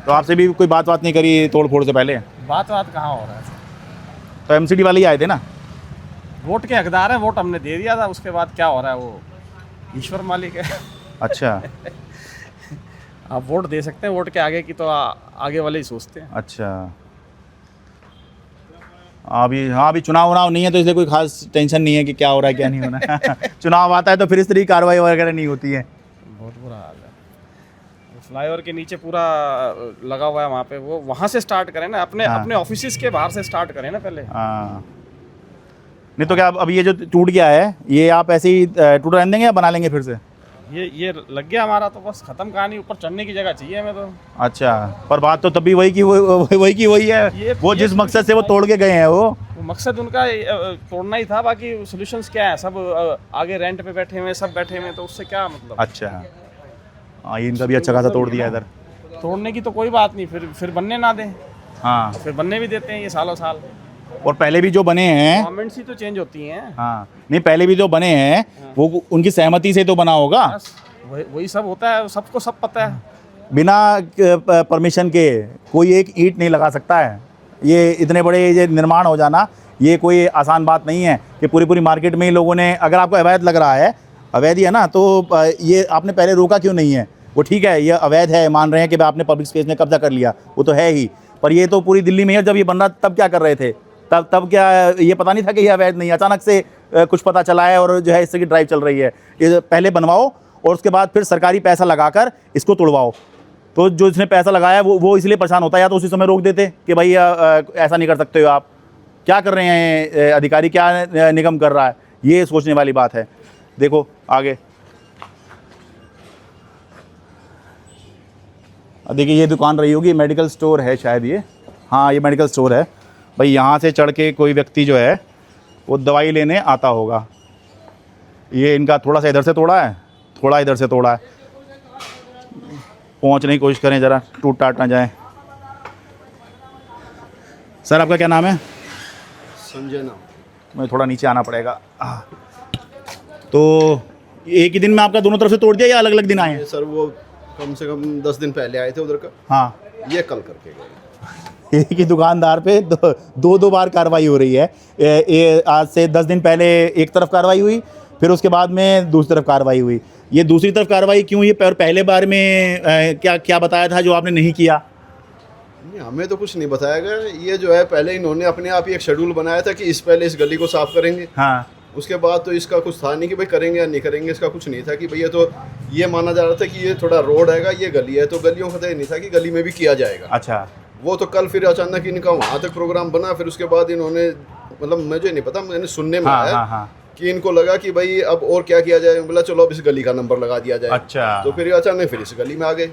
तो आपसे भी कोई बात नहीं करी तोड़ फोड़ से पहले? बात कहाँ हो रहा है? तो एमसीडी वाले ही आए थे ना? वोट के हकदार है, वोट हमने दे दिया था, उसके बाद क्या हो रहा है वो ईश्वर मालिक है। अच्छा। आप वोट दे सकते हैं, वोट के आगे की तो आगे वाले ही सोचते हैं। अच्छा, अभी चुनाव नहीं है तो इसलिए कोई खास टेंशन नहीं है कि क्या हो रहा है क्या नहीं हो रहा है। चुनाव आता है तो फिर इस तरह की कार्रवाई वगैरह नहीं होती है। बहुत बुरा हाल है। फ्लाईओवर के नीचे पूरा लगा हुआ है वहाँ पे, वो वहाँ से स्टार्ट करें ना, अपने ऑफिसेज के बाहर से स्टार्ट करें ना पहले। हाँ, नहीं तो क्या अब ये जो टूट गया है ये आप ऐसे ही टूट रहने देंगे या बना लेंगे फिर से? ये लग गया हमारा तो बस खत्म कहानी, ऊपर चढ़ने की जगह चाहिए हमें तो। अच्छा, पर बात तो तभी वही की वही है। वो जिस मकसद से वो तोड़ के गए हैं वो मकसद उनका तोड़ना ही था, बाकी सॉल्यूशंस क्या है, सब आगे रेंट पे बैठे हुए, सब बैठे हुए, तो उससे क्या मतलब। अच्छा, हाँ, ये इनका भी अच्छा खासा तोड़ दिया इधर। तोड़ने की तो कोई बात नहीं, फिर बनने ना दें। हाँ, फिर बनने भी देते हैं ये सालों साल। और पहले भी जो बने हैं, गवर्नमेंट्स ही तो चेंज होती हैं। हाँ, नहीं, पहले भी जो बने हैं वो उनकी सहमति से तो बना होगा। बस वही सब होता है, सबको सब पता है। बिना परमिशन के कोई एक ईंट नहीं लगा सकता है। ये इतने बड़े ये निर्माण हो जाना ये कोई आसान बात नहीं है कि पूरी मार्केट में ही लोगों ने, अगर आपको अवैध लग रहा है, अवैध ही है ना, तो ये आपने पहले रोका क्यों नहीं है? वो ठीक है, ये अवैध है, मान रहे हैं कि आपने पब्लिक स्पेस में कब्जा कर लिया, वो तो है ही, पर ये तो पूरी दिल्ली में है, जब ये बन रहा तब क्या कर रहे थे? तब क्या ये पता नहीं था कि ये अवैध नहीं है? अचानक से कुछ पता चला है और जो है इसकी ड्राइव चल रही है। ये पहले बनवाओ और उसके बाद फिर सरकारी पैसा लगाकर इसको तोड़वाओ। तो जो इसने पैसा लगाया वो इसलिए परेशान होता है, या तो उसी समय रोक देते कि भाई ऐसा नहीं कर सकते हो आप। क्या कर रहे हैं अधिकारी, क्या निगम कर रहा है, ये सोचने वाली बात है। देखो आगे देखिए, ये दुकान रही होगी, मेडिकल स्टोर है शायद ये। हाँ, ये मेडिकल स्टोर है भाई। यहाँ से चढ़ के कोई व्यक्ति जो है वो दवाई लेने आता होगा। ये इनका थोड़ा सा इधर से तोड़ा है, थोड़ा इधर से तोड़ा है। पहुँचने की कोशिश करें, ज़रा टूट टाट ना जाए। सर आपका क्या नाम है? संजय नाम। मुझे थोड़ा नीचे आना पड़ेगा। तो एक ही दिन में आपका दोनों तरफ से तोड़ दिया या अलग अलग दिन आए हैं? सर वो कम से कम 10 दिन पहले आए थे उधर का। हाँ, ये कल करके गए। एक ही दुकानदार पे दो बार कार्रवाई हो रही है। ये आज से 10 दिन पहले एक तरफ कार्रवाई हुई, फिर उसके बाद में दूसरी तरफ कार्रवाई हुई। ये दूसरी तरफ कार्रवाई क्यों हुई? पहले बार में क्या बताया था जो आपने नहीं किया? नहीं, हमें तो कुछ नहीं बताया गया। ये जो है पहले इन्होंने अपने आप ही एक शेड्यूल बनाया था कि पहले इस गली को साफ करेंगे। हाँ, उसके बाद तो इसका कुछ था नहीं कि भाई करेंगे या नहीं करेंगे, इसका कुछ नहीं था कि भैया। तो ये माना जा रहा था कि ये थोड़ा रोड हैगा, ये गली है, तो गलियों का तो नहीं था कि गली में भी किया जाएगा। अच्छा। वो तो कल फिर अचानक इनका वहाँ तक प्रोग्राम बना, फिर उसके बाद इन्होंने मतलब मुझे नहीं पता, मैंने सुनने में आया हाँ। कि इनको लगा कि भाई अब और क्या किया जाए। बोला चलो अब इस गली का नंबर लगा दिया जाए। अच्छा। तो फिर अचानक फिर इस गली में आ गए,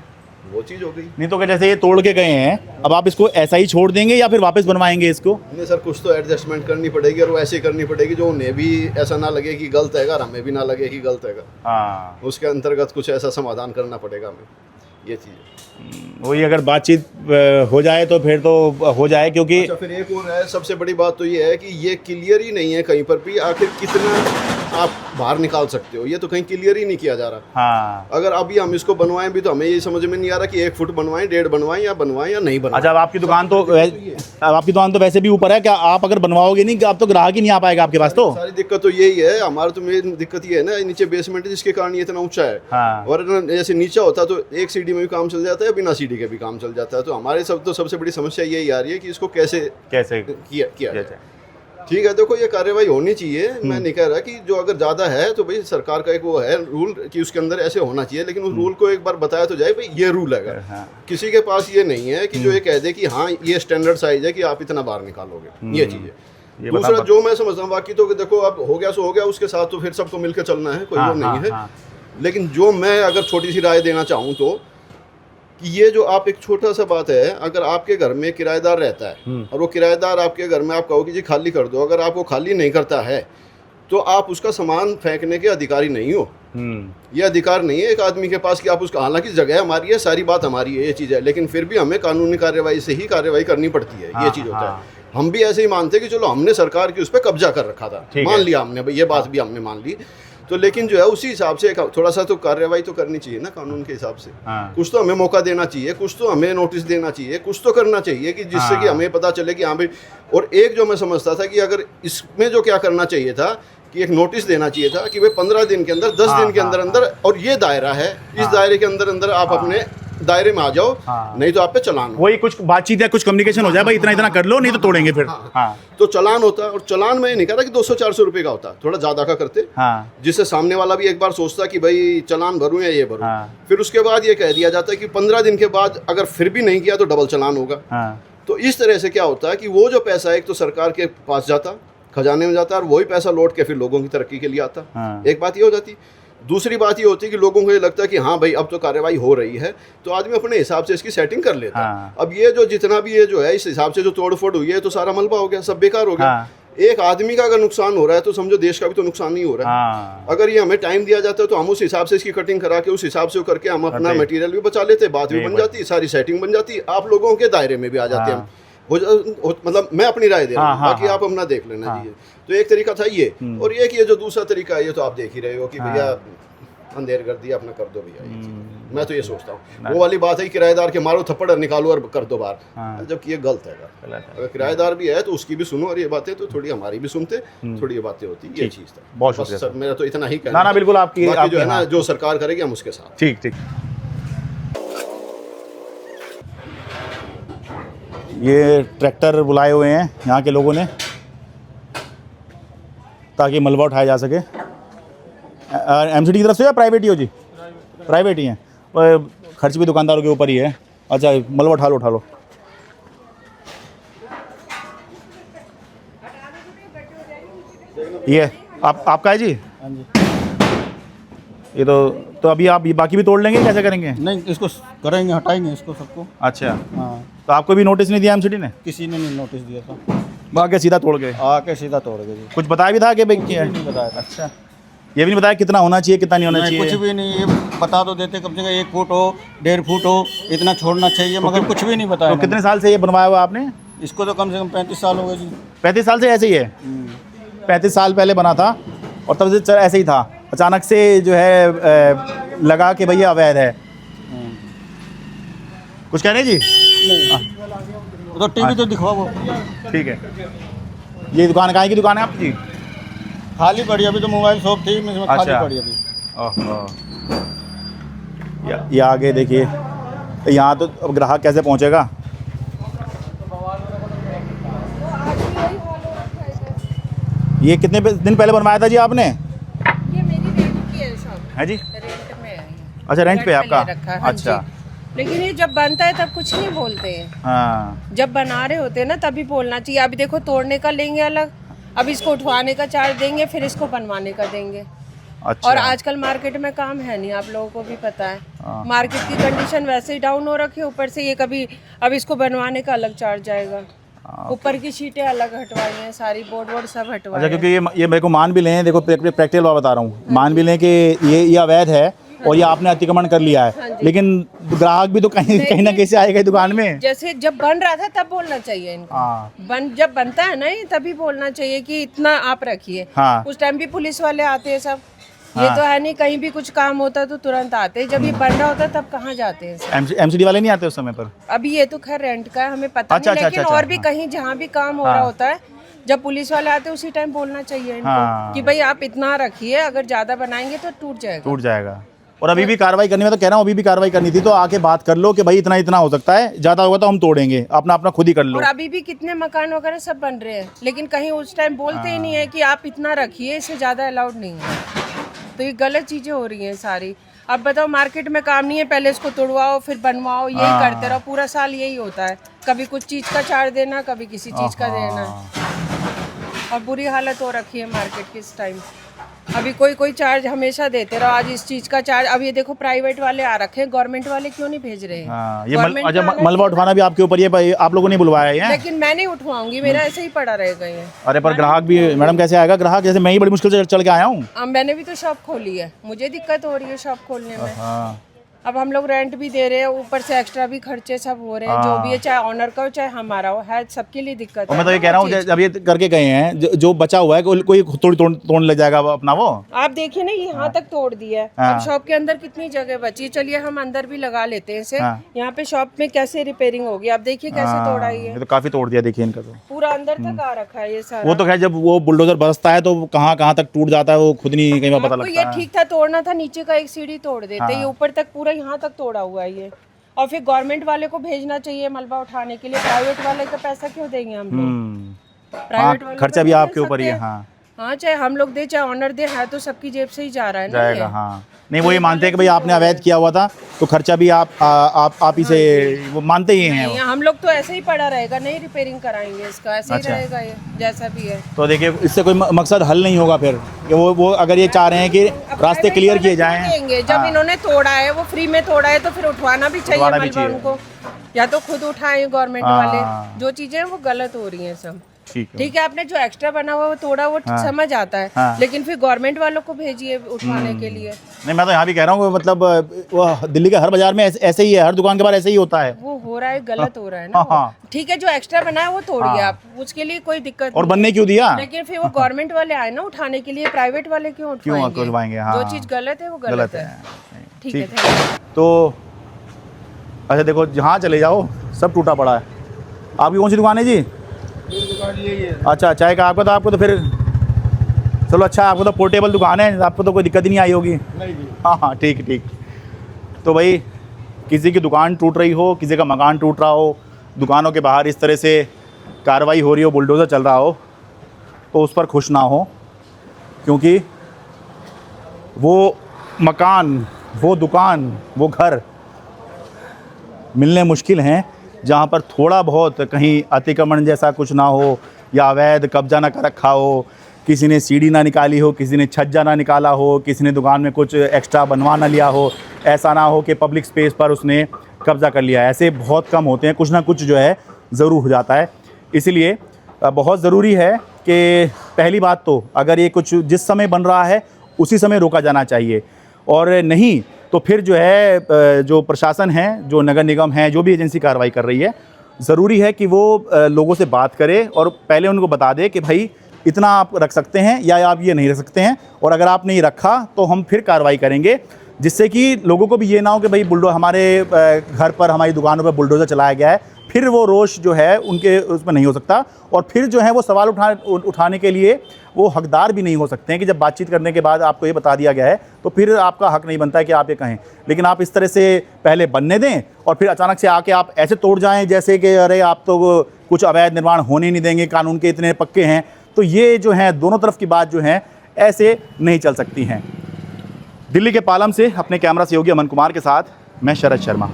वो चीज़ हो गई। नहीं तो क्या, जैसे ये तोड़ के गए हैं, अब आप इसको ऐसा ही छोड़ देंगे या फिर वापस बनवाएंगे इसको? नहीं सर, कुछ तो एडजस्टमेंट करनी पड़ेगी और वो ऐसे करनी पड़ेगी जो उन्हें भी ऐसा ना लगे कि गलत हैगा और हमें भी ना लगे कि गलत हैगा। हाँ, उसके अंतर्गत कुछ ऐसा समाधान करना पड़ेगा हमें, ये चीज़ है। वही अगर बातचीत हो जाए तो फिर तो हो जाए, क्योंकि अच्छा, फिर एक और है, सबसे बड़ी बात तो ये है कि ये क्लियर ही नहीं है कहीं पर भी आखिर कितना आप बाहर निकाल सकते हो। ये तो कहीं क्लियर ही नहीं किया जा रहा। हाँ। अगर अभी हम इसको बनवाएं भी तो हमें ये समझ में नहीं आ रहा कि 1 फुट बनवाएं, 1.5 बनवाएं या नहीं बनवाएं। अच्छा, अब आपकी दुकान तो वैसे भी ऊपर है, क्या आप अगर बनवाओगे नहीं, आप तो ग्राहक ही नहीं आ पाएगा आपके पास? तो सारी दिक्कत तो यही है हमारा। तो मेन दिक्कत ये है ना, नीचे बेसमेंट है जिसके कारण ये इतना ऊंचा है। हाँ। और जैसे नीचा होता तो एक सीढ़ी में भी काम चल जाता है, बिना सीढ़ी के भी काम चल जाता है। तो हमारे सबसे बड़ी समस्या यही आ रही है कि इसको कैसे किया जाए। ठीक है, देखो ये कार्रवाई होनी चाहिए, मैं नहीं कह रहा कि जो अगर ज़्यादा है तो भाई सरकार का एक वो है रूल कि उसके अंदर ऐसे होना चाहिए, लेकिन उस रूल को एक बार बताया तो जाए भाई ये रूल है। हाँ। किसी के पास ये नहीं है कि जो ये कह दे कि हाँ ये स्टैंडर्ड साइज है कि आप इतना बाहर निकालोगे, ये चीज़ है। दूसरा जो मैं समझता हूँ, बाकी तो देखो अब हो गया सो हो गया, उसके साथ तो फिर सबको मिलकर चलना है, कोई वो नहीं है। लेकिन जो मैं अगर छोटी सी राय देना चाहूँ तो कि ये जो आप एक छोटा सा बात है, अगर आपके घर में किराएदार रहता है और वो किराएदार आपके घर में आप कहो कि जी खाली कर दो, अगर आप वो खाली नहीं करता है तो आप उसका सामान फेंकने के अधिकारी नहीं हो। ये अधिकार नहीं है एक आदमी के पास कि आप उसका, हालांकि जगह हमारी है, सारी बात हमारी है, ये चीज़ है, लेकिन फिर भी हमें कानूनी कार्रवाई से ही कार्रवाई करनी पड़ती है। ये चीज़ होता है। हम भी ऐसे ही मानते हैं कि चलो हमने सरकार की उस पर कब्जा कर रखा था, मान लिया हमने भाई, ये बात भी हमने मान ली, तो लेकिन जो है उसी हिसाब से थोड़ा सा तो कार्रवाई तो करनी चाहिए ना कानून के हिसाब से। कुछ तो हमें मौका देना चाहिए, कुछ तो हमें नोटिस देना चाहिए, कुछ तो करना चाहिए कि जिससे कि हमें पता चले कि हाँ भाई। और एक जो मैं समझता था कि अगर इसमें जो क्या करना चाहिए था कि एक नोटिस देना चाहिए था कि भाई 15 दिन के अंदर, 10 दिन के अंदर और ये दायरा है, इस दायरे के अंदर आप अपने दायरे में आ जाओ, नहीं तो आप पे चालान। वही कुछ बातचीत है, कुछ कम्युनिकेशन हो जाए, भाई इतना कर लो, नहीं तो तोड़ेंगे फिर। तो चालान होता, और चालान में नहीं कह रहा कि 200-400 रुपए का होता, थोड़ा ज्यादा का करते, जिससे सामने वाला भी एक बार सोचता कि भाई चालान भरूं या ये भरूं। फिर उसके बाद ये कह दिया जाता है कि 15 दिन के बाद अगर फिर भी नहीं किया तो डबल चालान होगा। तो इस तरह से क्या होता है कि वो जो पैसा एक तो सरकार के पास जाता, खजाने में जाता, और वही पैसा लौट के फिर लोगों की तरक्की के लिए आता। एक बात ये हो जाती। दूसरी बात ये होती है कि लोगों को ये लगता है कि हाँ भाई अब तो कार्रवाई हो रही है, तो आदमी अपने हिसाब से इसकी सेटिंग कर लेता है। अब ये जो जितना भी ये जो है इस हिसाब से जो तोड़ फोड़ हुई है तो सारा मलबा हो गया, सब बेकार हो गया। एक आदमी का अगर नुकसान हो रहा है तो समझो देश का भी तो नुकसान ही हो रहा है। अगर ये हमें टाइम दिया जाता है तो हम उस हिसाब से इसकी कटिंग करा के उस हिसाब से करके हम अपना मटेरियल भी बचा लेते, बात भी बन जाती, सारी सेटिंग बन जाती, आप लोगों के दायरे में भी आ जाते हैं। मतलब मैं अपनी राय दे रहा हूँ, बाकी आप अपना देख लेना चाहिए। तो एक तरीका था ये, और एक ये जो दूसरा तरीका है ये तो आप देख ही रहे हो कि भैया अंधेर कर दिया, अपना कर दो भैया। मैं तो ये सोचता हूँ, वो वाली बात है किराएदार के मारो थप्पड़ और निकालो और कर दो बाहर, जबकि ये गलत है। अगर किराएदार भी है तो उसकी भी सुनो, और ये बातें तो थोड़ी हमारी भी सुनते, थोड़ी ये बातें होती, ये चीज़ था। बहुत शुक्रिया सर, मेरा तो इतना ही कहना। ना बिल्कुल, आपकी जो है ना, जो सरकार करेगी हम उसके साथ। ठीक। ये ट्रैक्टर बुलाए हुए हैं यहाँ के लोगों ने ताकि मलबा उठाया जा सके। एमसीडी की तरफ से या प्राइवेट ही हो जी? प्राइवेट ही है, और खर्च भी दुकानदारों के ऊपर ही है। अच्छा, मलबा उठा लो उठा लो। ये आपका है जी? हाँ जी। ये तो अभी आप ये बाकी भी तोड़ लेंगे, कैसे करेंगे? नहीं, इसको करेंगे, हटाएंगे इसको सबको। अच्छा, हाँ, तो आपको भी नोटिस नहीं दिया एमसीडी ने? किसी ने नहीं नोटिस दिया था, बाकी सीधा तोड़ गए? आके सीधा तोड़ गए जी। कुछ बताया भी था कि भाई क्या है? नहीं बताया था। अच्छा, ये भी नहीं बताया कितना होना चाहिए कितना नहीं होना नहीं, चाहिए? कुछ भी नहीं, ये बता तो देते कम से कम 1 फुट हो, 1.5 फुट हो, इतना छोड़ना चाहिए, मगर कुछ भी नहीं बताया। तो कितने साल से ये बनवाया हुआ आपने? इसको तो कम से कम 35 साल हो गए जी। 35 साल से ऐसे ही है? 35 साल पहले बना था और तब से ऐसे ही था, अचानक से जो है लगा कि भैया अवैध है। कुछ कह रहे जी? नहीं, तो टीवी तो दिखाओ वो। ठीक है। ये दुकान कहाँ की दुकान है आपकी? खाली पड़ी, अभी तो मोबाइल शॉप थी, इसमें खाली अच्छा। पड़ी अभी। ओहो, ये आगे देखिए, यहाँ तो अब ग्राहक कैसे पहुँचेगा? ये कितने दिन पहले बनवाया था जी आपने? ये मेरी रेंट की है शॉप। है जी? रेंट में है ये। अच्छा, रेंट पे है आपका? रखा है, हाँ अच्छा। जी। लेकिन ये जब बनता है तब कुछ नहीं बोलते हैं, हाँ, जब बना रहे होते हैं ना तभी बोलना चाहिए। अभी देखो तोड़ने का लेंगे अलग, अब इसको उठवाने का चार्ज देंगे, फिर इसको बनवाने का देंगे। अच्छा। और आजकल मार्केट में काम है नहीं, आप लोगों को भी पता है। मार्केट की कंडीशन वैसे ही डाउन हो रखी है, ऊपर से ये कभी अब इसको बनवाने का अलग चार्ज जाएगा। ऊपर की शीटें अलग हटवाई हैं, सारी बोर्ड सब हटवाई अच्छा, हैं। क्योंकि ये मेरे को मान भी लें, देखो प्रैक्टिकल बात बता रहा हूँ, मान भी लें कि ये अवैध है और ये आपने अतिक्रमण कर लिया है, लेकिन ग्राहक भी तो कहीं ना कहीं से आएगा दुकान में। जैसे जब बन रहा था तब बोलना चाहिए इनको। हाँ, जब बनता है ना ये तभी बोलना चाहिए कि इतना आप रखिए। हाँ। उस टाइम भी पुलिस वाले आते हैं सब। ये तो है नहीं, कहीं भी कुछ काम होता है तो तुरंत आते हैं, जब ये बन रहा होता है तब कहाँ जाते हैं सब। एमसीडी वाले नहीं आते उस समय पर? अभी ये तो खैर रेंट का है, हमें पता अच्छा, नहीं, अच्छा, लेकिन अच्छा, और भी हाँ। कहीं जहाँ भी काम हो रहा होता है, जब पुलिस वाले आते हैं उसी टाइम बोलना चाहिए इनको हाँ। कि भाई आप इतना रखिए, अगर ज्यादा बनाएंगे तो टूट जाएगा। टूट जाएगा। और अभी भी कार्रवाई करनी, मैं तो कह रहा हूँ अभी भी कार्रवाई करनी थी, तो आके बात कर लो कि भाई इतना इतना हो सकता है, ज़्यादा होगा तो हम तोड़ेंगे, अपना अपना खुद ही कर लो। और अभी भी कितने मकान वगैरह सब बन रहे हैं, लेकिन कहीं उस टाइम बोलते ही नहीं है कि आप इतना रखिए, इससे ज़्यादा अलाउड नहीं है। तो ये गलत चीज़ें हो रही हैं सारी। अब बताओ, मार्केट में काम नहीं है, पहले इसको तोड़वाओ फिर बनवाओ, यही करते रहो, पूरा साल यही होता है। कभी कुछ चीज़ का चार्ज देना, कभी किसी चीज़ का देना, और बुरी हालत हो रखी है मार्केट की इस टाइम। अभी कोई चार्ज हमेशा देते रहो, आज इस चीज़ का चार्ज। अब ये देखो प्राइवेट वाले आ रखे हैं, गवर्नमेंट वाले क्यों नहीं भेज रहे हैं? हाँ, ये अच्छा, मलबा उठवाना भी आपके ऊपर, ये आप लोगों ने बुलवाया है? लेकिन मैं नहीं उठवाऊंगी, मेरा ऐसे ही पड़ा रहेगा ये। अरे पर ग्राहक भी, मैडम कैसे आएगा ग्राहक? जैसे मैं ही बड़ी मुश्किल से चल के आया हूँ। अब मैंने भी तो शॉप खोली है, मुझे दिक्कत हो रही है शॉप खोलने में। हाँ, अब हम लोग रेंट भी दे रहे हैं, ऊपर से एक्स्ट्रा भी खर्चे सब हो रहे हैं, जो भी है, चाहे ऑनर का हो चाहे हमारा हो, है सबके लिए दिक्कत और है। मैं तो ये कह रहा हूँ जब ये करके गए हैं, जो बचा हुआ है कोई थोड़ी तोड़ने लग जाएगा अपना वो। आप देखिए ना, यहाँ तक तोड़ दिया है। अब शॉप के अंदर कितनी जगह बची है, चलिए हम अंदर भी लगा लेते हैं इसे। यहाँ पे शॉप में कैसे रिपेयरिंग होगी, आप देखिए कैसे तोड़ा है ये तो काफी तोड़ दिया, देखिए इनका तो पूरा अंदर तक आ रखा है ये सारा। वो तो खैर जब वो बुलडोजर बरसता है तो कहाँ कहाँ तक टूट जाता है वो खुद नहीं कहीं पता आपको लगता ये है। ठीक था, तोड़ना था, नीचे का एक सीढ़ी तोड़ देते, ये ऊपर तक पूरा यहाँ तक तोड़ा हुआ है ये। और फिर गवर्नमेंट वाले को भेजना चाहिए मलबा उठाने के लिए, प्राइवेट वाले का पैसा क्यों देंगे हम लोग? प्राइवेट वाले खर्चा भी आपके ऊपर ही है। हाँ, चाहे हम लोग दे चाहे ऑनर दे, है तो सबकी जेब से ही जा रहा है ना जाएगा। ये। हाँ, नहीं वो ये मानते हैं कि भाई आपने अवैध किया हुआ था तो खर्चा भी आप ही से, वो मानते ही हैं। नहीं, हम लोग तो ऐसे ही पड़ा रहेगा, नहीं रिपेयरिंग कराएंगे इसका, ऐसे ही रहेगा ये जैसा भी है। तो देखिए इससे कोई मकसद हल नहीं होगा फिर कि वो अगर ये चाह रहे हैं कि रास्ते क्लियर किए जाएं। जब इन्होंने तोड़ा है, वो फ्री में तोड़ा है, तो फिर उठवाना भी चाहिए मलबा उनको, या तो खुद उठाए गवर्नमेंट वाले। जो चीजें वो गलत हो रही हैं सब। ठीक है, आपने जो एक्स्ट्रा बना हुआ वो तोड़ा, वो समझ आता है, लेकिन फिर गवर्नमेंट वालों को भेजिए उठवाने के लिए। नहीं, मैं तो यहाँ भी कह रहा हूँ, मतलब वो दिल्ली के हर बाजार में ऐसे ही है, हर दुकान के बाहर ऐसे ही होता है। वो हो रहा है, गलत हो रहा है ना। ठीक है, जो एक्स्ट्रा बना है वो तोड़िए आप, उसके लिए कोई दिक्कत और बनने क्यों दिया? लेकिन फिर वो गवर्नमेंट वाले आए ना उठाने के लिए, प्राइवेट वाले क्यों उठवाएंगे? जो चीज गलत है वो गलत है। ठीक है, तो अच्छा देखो, जहाँ चले जाओ सब टूटा पड़ा है। आपकी कौन सी दुकान है जी? अच्छा, चाय का आपको तो फिर चलो अच्छा, आपको तो पोर्टेबल दुकान है, आपको तो कोई दिक्कत ही नहीं आई होगी। हाँ, ठीक। तो भाई किसी की दुकान टूट रही हो, किसी का मकान टूट रहा हो, दुकानों के बाहर इस तरह से कार्रवाई हो रही हो, बुलडोज़र चल रहा हो, तो उस पर खुश ना हो, क्योंकि वो मकान, वो दुकान, वो घर मिलने मुश्किल हैं जहाँ पर थोड़ा बहुत कहीं अतिक्रमण जैसा कुछ ना हो या अवैध कब्जा ना कर रखा हो, किसी ने सीढ़ी ना निकाली हो, किसी ने छज्जा ना निकाला हो, किसी ने दुकान में कुछ एक्स्ट्रा बनवा ना लिया हो, ऐसा ना हो कि पब्लिक स्पेस पर उसने कब्ज़ा कर लिया। ऐसे बहुत कम होते हैं, कुछ ना कुछ जो है ज़रूर हो जाता है। इसलिए बहुत ज़रूरी है कि पहली बात तो अगर ये कुछ जिस समय बन रहा है उसी समय रोका जाना चाहिए, और नहीं तो फिर जो है जो प्रशासन है, जो नगर निगम है, जो भी एजेंसी कार्रवाई कर रही है, ज़रूरी है कि वो लोगों से बात करे और पहले उनको बता दे कि भाई इतना आप रख सकते हैं या आप ये नहीं रख सकते हैं, और अगर आप नहीं रखा तो हम फिर कार्रवाई करेंगे, जिससे कि लोगों को भी ये ना हो कि भाई हमारे घर पर, हमारी दुकानों पर बुलडोज़र चलाया गया है। फिर वो रोष जो है उनके उसमें नहीं हो सकता, और फिर जो है वो सवाल उठाने के लिए वो हकदार भी नहीं हो सकते हैं कि जब बातचीत करने के बाद आपको ये बता दिया गया है तो फिर आपका हक नहीं बनता है कि आप ये कहें। लेकिन आप इस तरह से पहले बनने दें और फिर अचानक से आके आप ऐसे तोड़ जाएं जैसे कि अरे आप तो कुछ अवैध निर्माण होने नहीं देंगे, कानून के इतने पक्के हैं, तो ये जो है दोनों तरफ की बात जो है ऐसे नहीं चल सकती हैं। दिल्ली के पालम से अपने कैमरा सहयोगी अमन कुमार के साथ मैं शरद शर्मा।